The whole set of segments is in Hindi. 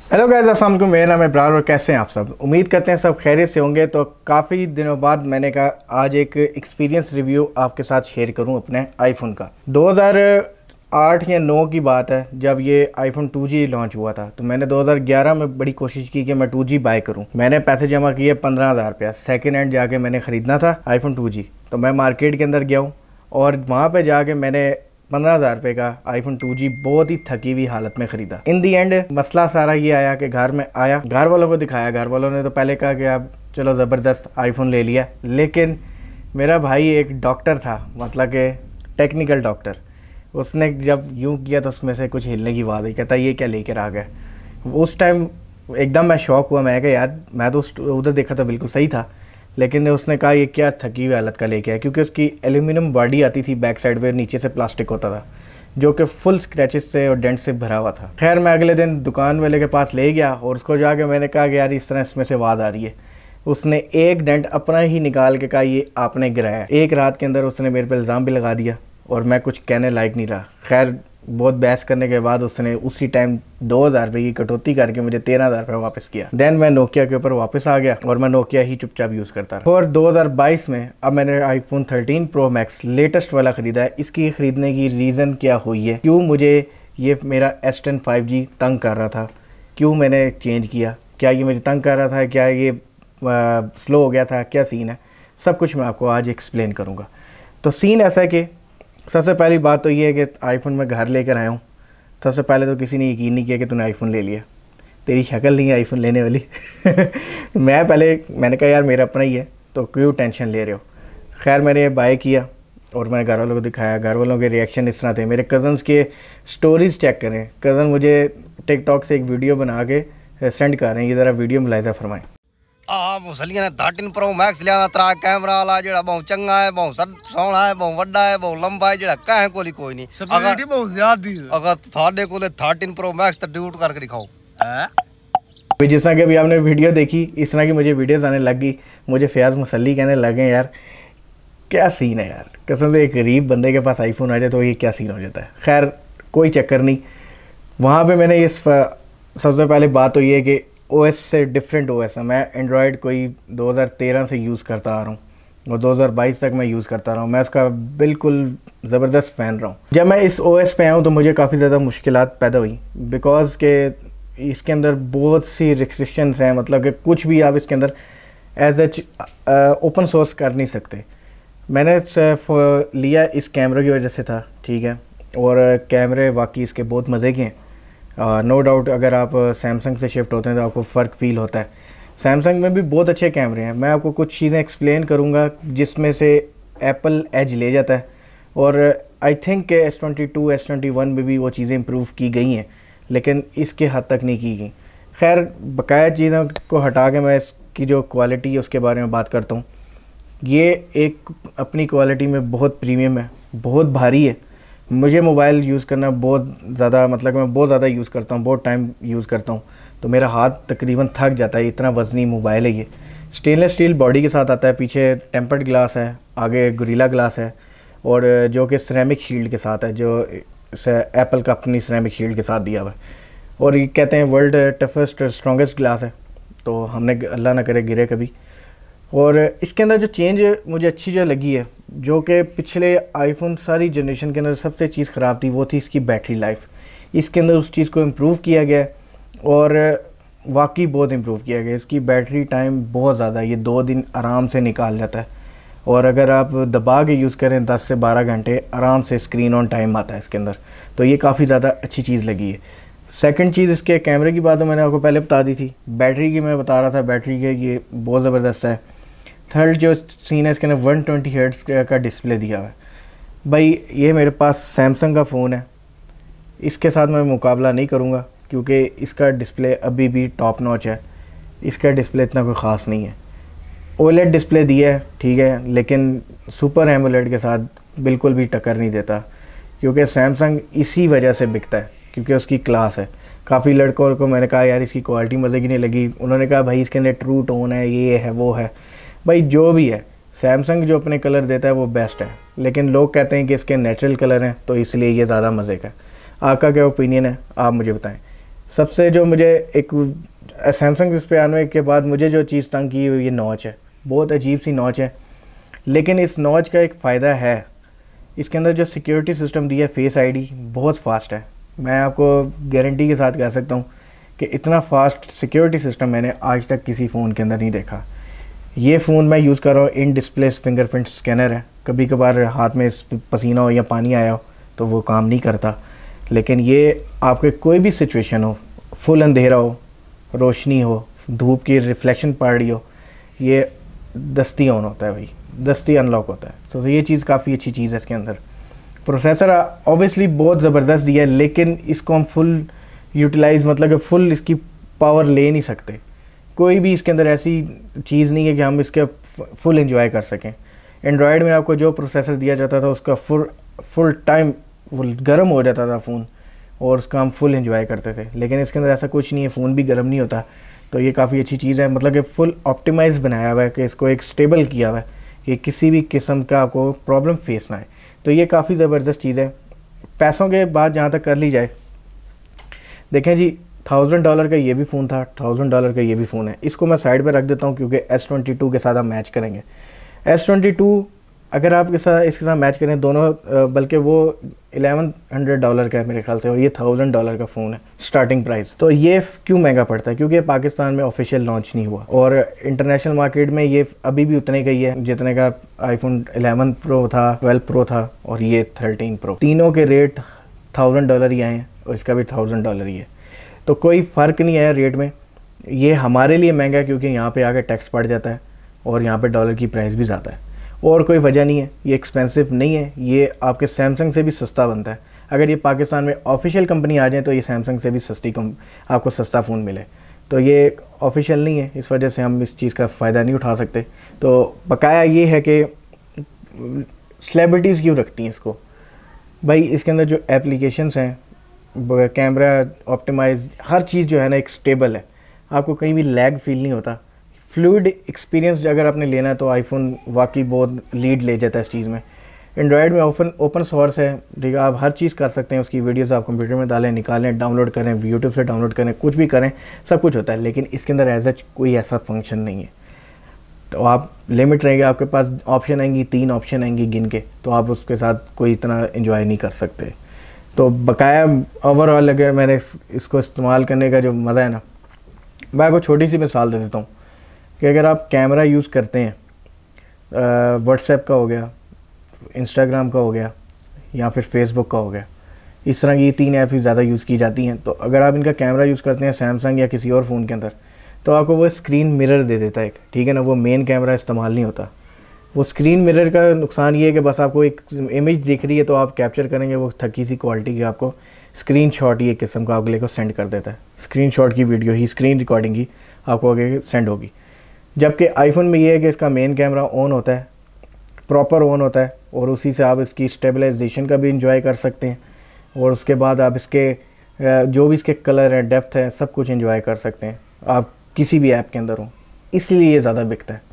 हेलो गाइस, अस्सलाम वालेकुम। मेरा नाम है इब्रार और कैसे हैं आप सब। उम्मीद करते हैं सब खैरियत से होंगे। तो काफ़ी दिनों बाद मैंने कहा आज एक एक्सपीरियंस रिव्यू आपके साथ शेयर करूं अपने आईफोन का। 2008 या 9 की बात है जब ये आईफोन 2G लॉन्च हुआ था। तो मैंने 2011 में बड़ी कोशिश की कि मैं 2G बाय करूं। मैंने पैसे जमा किए 15,000 रुपया। सेकेंड हैंड जाके मैंने ख़रीदना था आईफोन 2G। तो मैं मार्केट के अंदर गया हूँ और वहाँ पर जाके मैंने 15,000 रुपये का आईफोन 2G बहुत ही थकी हुई हालत में ख़रीदा। इन दी एंड मसला सारा ये आया कि घर में आया, घर वालों को दिखाया। घर वालों ने तो पहले कहा कि आप चलो ज़बरदस्त आईफोन ले लिया, लेकिन मेरा भाई एक डॉक्टर था, मतलब कि टेक्निकल डॉक्टर। उसने जब यूँ किया तो उसमें से कुछ हिलने की आवाज़ आई। कहता ये क्या लेकर आ गए। उस टाइम एकदम मैं शौक हुआ। मैं कहा यार, मैं तो उधर देखा तो बिल्कुल सही था, लेकिन उसने कहा ये क्या थकी हुई हालत का लेके आया, क्योंकि उसकी एल्यूमिनियम बॉडी आती थी बैक साइड पे, नीचे से प्लास्टिक होता था जो कि फुल स्क्रैचेस से और डेंट से भरा हुआ था। खैर मैं अगले दिन दुकान वाले के पास ले गया और उसको जाके मैंने कहा कि यार इस तरह इसमें से आवाज़ आ रही है। उसने एक डेंट अपना ही निकाल के कहा ये आपने गिराया। एक रात के अंदर उसने मेरे पे इल्ज़ाम भी लगा दिया और मैं कुछ कहने लायक नहीं रहा। खैर बहुत बहस करने के बाद उसने उसी टाइम 2,000 रुपये की कटौती करके मुझे 13,000 रुपये वापस किया। देन मैं नोकिया के ऊपर वापस आ गया और मैं नोकिया ही चुपचाप यूज़ करता रहा। और 2022 में अब मैंने आईफोन 13 प्रो मैक्स लेटेस्ट वाला ख़रीदा है। इसकी ख़रीदने की रीज़न क्या हुई है, क्यों मुझे ये मेरा S10 5G तंग कर रहा था, क्यों मैंने चेंज किया, क्या ये मुझे तंग कर रहा था, क्या ये स्लो हो गया था, क्या सीन है, सब कुछ मैं आपको आज एक्सप्लेन करूँगा। तो सीन ऐसा है कि सबसे पहली बात तो ये है कि आईफोन मैं घर लेकर आया हूँ। सबसे पहले तो किसी ने यकीन नहीं किया कि तूने आईफोन ले लिया, तेरी शक्ल नहीं है आईफोन लेने वाली। मैंने कहा यार मेरा अपना ही है तो क्यों टेंशन ले रहे हो। खैर मैंने ये बाय किया और मैंने घर वालों को दिखाया। घर वालों के रिएक्शन इस तरह थे। मेरे कज़न्स के स्टोरीज़ चेक करें। कज़न मुझे टिकटॉक से एक वीडियो बना के सेंड कर रहे हैं। ये ज़रा वीडियो मुलाहिज़ा फरमाएं। मुसलियां ने 13 प्रो मैक्स लिया तरा कैमरा वाला जेड़ा बहुत चंगा है, बहुत सोहना है, बहुत वड्डा है, बहुत लंबा है, जेड़ा कहे कोई नहीं। अगर बहुत ज्यादा अगर थाडे कोले 13 प्रो मैक्स तो ड्यूट करके दिखाओ। जिस तरह की अभी आपने वीडियो देखी, इस तरह की मुझे वीडियोस आने लग गई। मुझे फयाज मुसल्ली कहने लगे यार क्या सीन है यार, कसम से एक गरीब बंदे के पास आईफोन आ जाए तो ये क्या सीन हो जाता है। खैर कोई चक्कर नहीं। वहाँ पे मैंने इस सबसे पहले बात तो ये है कि OS से डिफरेंट OS है। मैं एंड्रॉयड कोई 2013 से यूज़ करता आ रहा हूँ और 2022 तक मैं यूज़ करता रहा हूँ। मैं उसका बिल्कुल ज़बरदस्त फ़ैन रहा हूँ। जब मैं इस OS पे आया हूँ तो मुझे काफ़ी ज़्यादा मुश्किलात पैदा हुई, बिकॉज़ के इसके अंदर बहुत सी रिस्ट्रिक्शंस हैं। मतलब कि कुछ भी आप इसके अंदर एज एच ओपन सोर्स कर नहीं सकते। मैंने सिर्फ लिया इस कैमरे की वजह से था, ठीक है, और कैमरे वाकई इसके बहुत मज़े के हैं। नो डाउट अगर आप सैमसंग से शिफ्ट होते हैं तो आपको फ़र्क फ़ील होता है। सैमसंग में भी बहुत अच्छे कैमरे हैं। मैं आपको कुछ चीज़ें एक्सप्लेन करूंगा जिसमें से एप्पल एज ले जाता है, और आई थिंक के S22 S21 में भी वो चीज़ें इम्प्रूव की गई हैं, लेकिन इसके हद तक नहीं की गई। खैर बकाया चीज़ों को हटा के मैं इसकी जो क्वालिटी है उसके बारे में बात करता हूँ। ये एक अपनी क्वालिटी में बहुत प्रीमियम है, बहुत भारी है। मुझे मोबाइल यूज़ करना बहुत ज़्यादा, मतलब मैं बहुत ज़्यादा यूज़ करता हूँ, बहुत टाइम यूज़ करता हूँ, तो मेरा हाथ तकरीबन थक जाता है। इतना वज़नी मोबाइल है ये। स्टेनलेस स्टील बॉडी के साथ आता है, पीछे टेम्पर्ड ग्लास है, आगे गोरिल्ला ग्लास है, और जो कि सिरेमिक शील्ड के साथ है, जो एप्पल का अपनी सिरेमिक शील्ड के साथ दिया हुआ है। और ये कहते हैं वर्ल्ड टफेस्ट स्ट्रॉन्गेस्ट ग्लास है, तो हमने अल्लाह ना करे गिरे कभी। और इसके अंदर जो चेंज मुझे अच्छी जो लगी है, जो कि पिछले आईफोन सारी जनरेशन के अंदर सबसे चीज़ ख़राब थी, वो थी इसकी बैटरी लाइफ। इसके अंदर उस चीज़ को इम्प्रूव किया गया और वाकई बहुत इम्प्रूव किया गया। इसकी बैटरी टाइम बहुत ज़्यादा, ये 2 दिन आराम से निकाल जाता है, और अगर आप दबा के यूज़ करें 10 से 12 घंटे आराम से स्क्रीन ऑन टाइम आता है इसके अंदर। तो ये काफ़ी ज़्यादा अच्छी चीज़ लगी है। सेकंड चीज़, इसके कैमरे की बात तो मैंने आपको पहले बता दी थी। बैटरी की मैं बता रहा था, बैटरी के ये बहुत ज़बरदस्त है। थर्ड जो सीन है, इसके अंदर 120 हर्ट्ज़ का डिस्प्ले दिया हुआ है। भाई ये मेरे पास सैमसंग का फ़ोन है, इसके साथ मैं मुकाबला नहीं करूँगा, क्योंकि इसका डिस्प्ले अभी भी टॉप नॉच है। इसका डिस्प्ले इतना कोई ख़ास नहीं है। OLED डिस्प्ले दिया है, ठीक है, लेकिन सुपर एमोलेड के साथ बिल्कुल भी टक्कर नहीं देता, क्योंकि सैमसंग इसी वजह से बिकता है, क्योंकि उसकी क्लास है। काफ़ी लड़कों को मैंने कहा यार इसकी क्वालिटी मज़े की नहीं लगी, उन्होंने कहा भाई इसके अंदर ट्रू टोन है, ये है वो है। भाई जो भी है, सैमसंग जो अपने कलर देता है वो बेस्ट है, लेकिन लोग कहते हैं कि इसके नेचुरल कलर हैं तो इसलिए ये ज़्यादा मज़े का। आपका क्या ओपिनियन है, आप मुझे बताएं। सबसे जो मुझे एक सैमसंग इस पे आने के बाद मुझे जो चीज़ तंग की हुई ये नॉच है, बहुत अजीब सी नॉच है। लेकिन इस नॉच का एक फ़ायदा है, इसके अंदर जो सिक्योरिटी सिस्टम दिया है फेस आईडी बहुत फास्ट है। मैं आपको गारंटी के साथ कह सकता हूँ कि इतना फास्ट सिक्योरिटी सिस्टम मैंने आज तक किसी फ़ोन के अंदर नहीं देखा। ये फ़ोन मैं यूज़ कर रहा हूँ, इन डिस्प्ले फिंगरप्रिंट स्कैनर है। कभी कभार हाथ में पसीना हो या पानी आया हो तो वो काम नहीं करता, लेकिन ये आपके कोई भी सिचुएशन हो, फुल अंधेरा हो, रोशनी हो, धूप की रिफ्लेक्शन पड़ रही हो, ये दस्ती ऑन होता है भाई, दस्ती अनलॉक होता है। तो ये चीज़ काफ़ी अच्छी चीज़ है इसके अंदर। प्रोसेसर ऑब्वियसली बहुत ज़बरदस्त दिया है, लेकिन इसको हम फुल यूटिलाइज़ मतलब कि फुल इसकी पावर ले नहीं सकते। कोई भी इसके अंदर ऐसी चीज़ नहीं है कि हम इसके फुल एंजॉय कर सकें। एंड्रॉयड में आपको जो प्रोसेसर दिया जाता था उसका फुल टाइम गर्म हो जाता था फ़ोन, और उसका हम फुल एंजॉय करते थे। लेकिन इसके अंदर ऐसा कुछ नहीं है, फ़ोन भी गर्म नहीं होता। तो ये काफ़ी अच्छी चीज़ है, मतलब कि फुल ऑप्टिमाइज़ बनाया हुआ है कि इसको एक स्टेबल किया हुआ है कि किसी भी किस्म का आपको प्रॉब्लम फेस ना आए। तो ये काफ़ी ज़बरदस्त चीज़ है। पैसों के बाद जहाँ तक कर ली जाए, देखें जी, $1000 का ये भी फ़ोन था, $1000 का ये भी फ़ोन है। इसको मैं साइड पे रख देता हूँ क्योंकि S22 के साथ हम मैच करेंगे। S22 अगर आप इसके साथ मैच करें दोनों, बल्कि वो $1100 का है मेरे ख्याल से, और ये $1000 का फ़ोन है स्टार्टिंग प्राइस। तो ये क्यों महंगा पड़ता है? क्योंकि ये पाकिस्तान में ऑफिशियल लॉन्च नहीं हुआ, और इंटरनेशनल मार्केट में ये अभी भी उतने का ही है जितने का iPhone 11 Pro था, 12 Pro था, और ये 13 Pro। तीनों के रेट $1000 ही आए हैं, और इसका भी $1000 ही है। तो कोई फ़र्क नहीं आया रेट में। ये हमारे लिए महंगा है क्योंकि यहाँ पे आके टैक्स पड़ जाता है, और यहाँ पे डॉलर की प्राइस भी ज़्यादा है, और कोई वजह नहीं है। ये एक्सपेंसिव नहीं है, ये आपके सैमसंग से भी सस्ता बनता है। अगर ये पाकिस्तान में ऑफिशियल कंपनी आ जाए तो ये सैमसंग से भी आपको सस्ता फ़ोन मिले। तो ये ऑफिशियल नहीं है, इस वजह से हम इस चीज़ का फ़ायदा नहीं उठा सकते। तो बकाया ये है कि सेलिब्रिटीज़ क्यों रखती हैं इसको भाई? इसके अंदर जो एप्लीकेशंस हैं, कैमरा ऑप्टिमाइज, हर चीज़ जो है ना एक स्टेबल है, आपको कहीं भी लैग फील नहीं होता। फ्लूइड एक्सपीरियंस अगर आपने लेना है तो आईफोन वाकई बहुत लीड ले जाता है इस चीज़ में। एंड्रॉयड में ओपन सोर्स है, ठीक है, आप हर चीज़ कर सकते हैं। उसकी वीडियोस आप कंप्यूटर में डालें, निकालें, डाउनलोड करें, यूट्यूब से डाउनलोड करें, कुछ भी करें, सब कुछ होता है। लेकिन इसके अंदर एज सच कोई ऐसा फंक्शन नहीं है। तो आप लिमिट रहेगी, आपके पास ऑप्शन आएंगी, 3 ऑप्शन आएंगी गिन के, तो आप उसके साथ कोई इतना इन्जॉय नहीं कर सकते। तो बकाया ओवरऑल अगर मैंने इसको इस्तेमाल करने का जो मज़ा है ना, मैं आपको छोटी सी मिसाल दे देता हूँ कि अगर आप कैमरा यूज़ करते हैं, व्हाट्सएप का हो गया, इंस्टाग्राम का हो गया, या फिर फेसबुक का हो गया, इस तरह की 3 ऐप ही ज़्यादा यूज़ की जाती हैं। तो अगर आप इनका कैमरा यूज़ करते हैं सैमसंग या किसी और फ़ोन के अंदर, तो आपको वो स्क्रीन मिरर दे देता है एक, ठीक है ना, वो मेन कैमरा इस्तेमाल नहीं होता। वो स्क्रीन मिरर का नुकसान ये है कि बस आपको एक इमेज दिख रही है तो आप कैप्चर करेंगे, वो थकी सी क्वालिटी की आपको स्क्रीन शॉट ही एक किस्म का अगले को सेंड कर देता है। स्क्रीन शॉट की वीडियो ही, स्क्रीन रिकॉर्डिंग ही आपको आगे सेंड होगी। जबकि आईफोन में ये है कि इसका मेन कैमरा ऑन होता है, प्रॉपर ऑन होता है, और उसी से आप इसकी स्टेबलाइजेशन का भी इंजॉय कर सकते हैं, और उसके बाद आप इसके जो भी इसके कलर है, डेप्थ है, सब कुछ इंजॉय कर सकते हैं आप किसी भी ऐप के अंदर हो। इसलिए ये ज़्यादा बिकता है।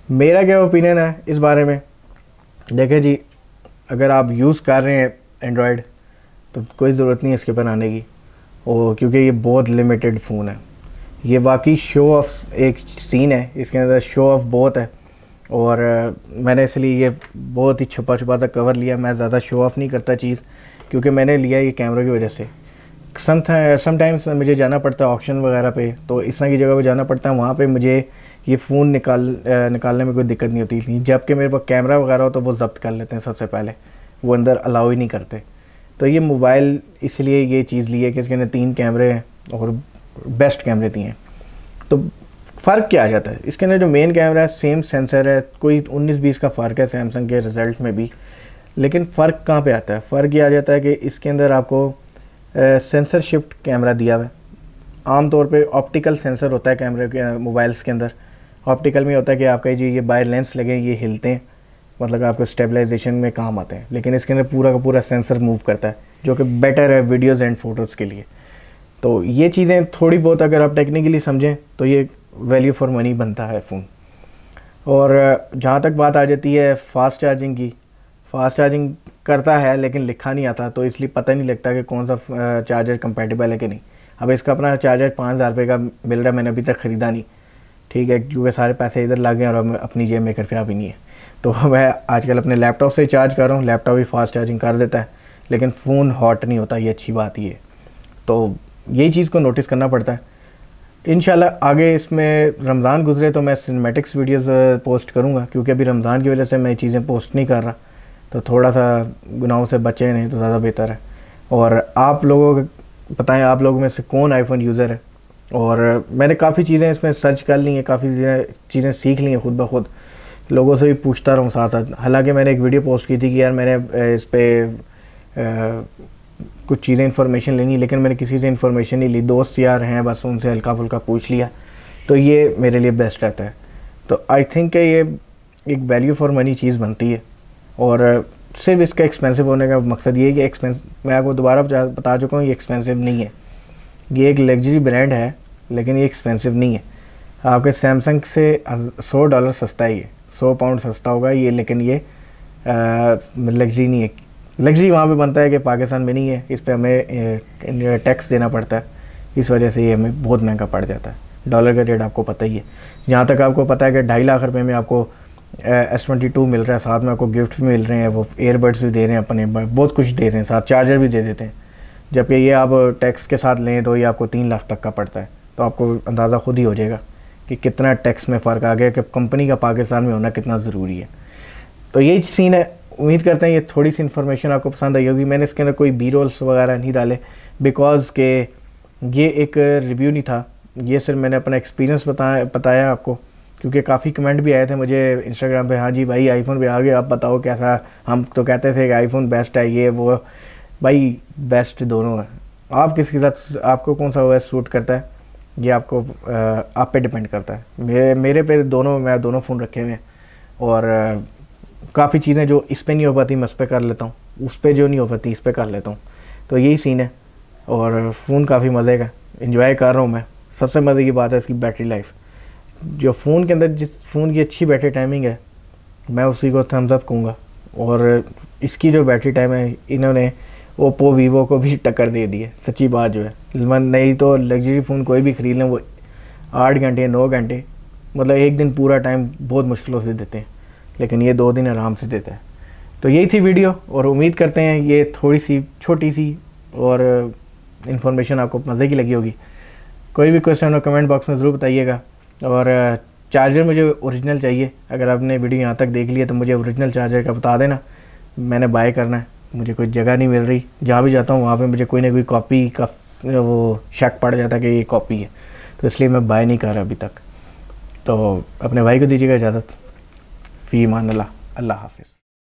मेरा क्या ओपिनियन है इस बारे में, देखें जी, अगर आप यूज़ कर रहे हैं एंड्रॉयड तो कोई ज़रूरत नहीं है इसके ऊपर आने की, और क्योंकि ये बहुत लिमिटेड फ़ोन है। ये वाकई शो ऑफ एक सीन है, इसके अंदर शो ऑफ बहुत है, और मैंने इसलिए ये बहुत ही छुपा छुपा सा कवर लिया। मैं ज़्यादा शो ऑफ नहीं करता चीज़, क्योंकि मैंने लिया ये कैमरा की वजह से। समटाइम्स मुझे जाना पड़ता है ऑक्शन वगैरह पे, तो इस तरह की जगह पे जाना पड़ता है, वहाँ पे मुझे ये फ़ोन निकालने में कोई दिक्कत नहीं होती। जबकि मेरे पास कैमरा वगैरह हो तो वो जब्त कर लेते हैं सबसे पहले, वो अंदर अलाउ ही नहीं करते। तो ये मोबाइल इसलिए ये चीज़ ली है कि इसके अंदर 3 कैमरे हैं, और बेस्ट कैमरे दिए हैं। तो फ़र्क क्या आ जाता है? इसके अंदर जो मेन कैमरा है सेम सेंसर है, कोई 19-20 का फ़र्क है सैमसंग के रिज़ल्ट में भी। लेकिन फ़र्क कहाँ पे आता है? फ़र्क ये आ जाता है कि इसके अंदर आपको सेंसर शिफ्ट कैमरा दिया हुआ है। आम तौर पे ऑप्टिकल सेंसर होता है कैमरे के, मोबाइल्स के अंदर ऑप्टिकल में होता है कि आपका जी ये बाय लेंस लगे, ये हिलते हैं, मतलब आपको स्टेबलाइजेशन में काम आते हैं। लेकिन इसके अंदर पूरा का पूरा सेंसर मूव करता है, जो कि बेटर है वीडियोज़ एंड फ़ोटोज़ के लिए। तो ये चीज़ें थोड़ी बहुत अगर आप टेक्निकली समझें तो ये वैल्यू फॉर मनी बनता है फ़ोन। और जहाँ तक बात आ जाती है फ़ास्ट चार्जिंग की, फ़ास्ट चार्जिंग करता है लेकिन लिखा नहीं आता, तो इसलिए पता नहीं लगता कि कौन सा चार्जर कंपैटिबल है कि नहीं। अब इसका अपना चार्जर 5,000 रुपये का मिल रहा है, मैंने अभी तक ख़रीदा नहीं, ठीक है, क्योंकि सारे पैसे इधर लग गए और अब अपनी जेब में कृपया भी नहीं है। तो मैं आजकल अपने लैपटॉप से चार्ज कर रहा हूँ, लैपटॉप भी फास्ट चार्जिंग कर देता है, लेकिन फ़ोन हॉट नहीं होता, ये अच्छी बात ही है। तो यही चीज़ को नोटिस करना पड़ता है। इंशाल्लाह आगे इसमें रमज़ान गुजरे तो मैं सिनेमैटिक्स वीडियोस पोस्ट करूँगा, क्योंकि अभी रमज़ान की वजह से मैं चीज़ें पोस्ट नहीं कर रहा, तो थोड़ा सा गुनाहों से बचे नहीं तो ज़्यादा बेहतर है। और आप लोगों को बताएं, आप लोगों में से कौन आईफोन यूज़र है। और मैंने काफ़ी चीज़ें इसमें सर्च कर ली हैं, काफ़ी चीज़ें सीख ली हैं खुद ब खुद, लोगों से भी पूछता रहूँ साथ साथ। हालांकि मैंने एक वीडियो पोस्ट की थी कि यार मैंने इस पर कुछ चीज़ें इन्फॉर्मेशन लेनी, लेकिन मैंने किसी से इन्फॉर्मेशन नहीं ली, दोस्त यार हैं बस उनसे हल्का फुल्का पूछ लिया, तो ये मेरे लिए बेस्ट रहता है। तो आई थिंक ये एक वैल्यू फॉर मनी चीज़ बनती है। और सिर्फ इसका एक्सपेंसिव होने का मकसद ये है कि मैं आपको दोबारा बता चुका हूँ, ये एक्सपेंसिव नहीं है, ये एक लग्जरी ब्रांड है, लेकिन ये एक्सपेंसिव नहीं है। आपके सैमसंग से $100 सस्ता है, ये 100 पाउंड सस्ता होगा ये, लेकिन ये लग्जरी नहीं है। लग्जरी वहाँ पे बनता है कि पाकिस्तान में नहीं है, इस पर हमें टैक्स देना पड़ता है, इस वजह से ये हमें बहुत महंगा पड़ जाता है। डॉलर का रेट आपको पता ही है। जहाँ तक आपको पता है कि 2.5 लाख रुपए में आपको S22 मिल रहा है, साथ में आपको गिफ्ट भी मिल रहे हैं, वो एयरबड्स भी दे रहे हैं, अपने बहुत कुछ दे रहे हैं, साथ चार्जर भी दे देते हैं। जबकि ये आप टैक्स के साथ लें तो ये आपको 3 लाख तक का पड़ता है। तो आपको अंदाज़ा खुद ही हो जाएगा कि कितना टैक्स में फ़र्क आ गया, कि कंपनी का पाकिस्तान में होना कितना ज़रूरी है। तो यही सीन है। उम्मीद करते हैं ये थोड़ी सी इन्फॉर्मेशन आपको पसंद आई होगी। मैंने इसके अंदर कोई बी रोल्स वगैरह नहीं डाले, बिकॉज़ के ये एक रिव्यू नहीं था, ये सिर्फ मैंने अपना एक्सपीरियंस बताया आपको, क्योंकि काफ़ी कमेंट भी आए थे मुझे इंस्टाग्राम पे, हाँ जी भाई आईफोन पे आ गए, आप बताओ कैसा। हम तो कहते थे कि आईफोन बेस्ट है, ये वो। भाई बेस्ट दोनों है, आप किसके साथ, आपको कौन सा OS सूट करता है, ये आपको आप पे डिपेंड करता है। मेरे पे दोनों, मैं दोनों फ़ोन रखे हुए हैं, और काफ़ी चीज़ें जो इस पे नहीं हो पाती मैं उस पर कर लेता हूँ, उस पर जो नहीं हो पाती इस पर कर लेता हूँ। तो यही सीन है। और फ़ोन काफ़ी मज़े का, इन्जॉय कर रहा हूँ मैं। सबसे मज़े की बात है इसकी बैटरी लाइफ, जो फ़ोन के अंदर जिस फ़ोन की अच्छी बैटरी टाइमिंग है, मैं उसी को थम्स अप कहूँगा। और इसकी जो बैटरी टाइम है, इन्होंने ओप्पो वीवो को भी टक्कर दे दी है, सच्ची बात जो है। नहीं तो लग्जरी फ़ोन कोई भी ख़रीद लें वो 8 घंटे 9 घंटे, मतलब एक दिन पूरा टाइम बहुत मुश्किलों से देते हैं, लेकिन ये 2 दिन आराम से देता है। तो यही थी वीडियो, और उम्मीद करते हैं ये थोड़ी सी छोटी सी और इन्फॉर्मेशन आपको मज़े की लगी होगी। कोई भी क्वेश्चन हो कमेंट बॉक्स में ज़रूर बताइएगा। और चार्जर मुझे ओरिजिनल चाहिए, अगर आपने वीडियो यहाँ तक देख लिया तो मुझे ओरिजिनल चार्जर का बता देना, मैंने बाय करना है। मुझे कोई जगह नहीं मिल रही, जहाँ भी जाता हूँ वहाँ पे मुझे कोई ना कोई कॉपी का वो शक पड़ जाता है कि ये कॉपी है, तो इसलिए मैं बाय नहीं कर रहा अभी तक। तो अपने भाई को दीजिएगा इजाज़त। फ़ी अमान अल्लाह, अल्लाह हाफ़िज़।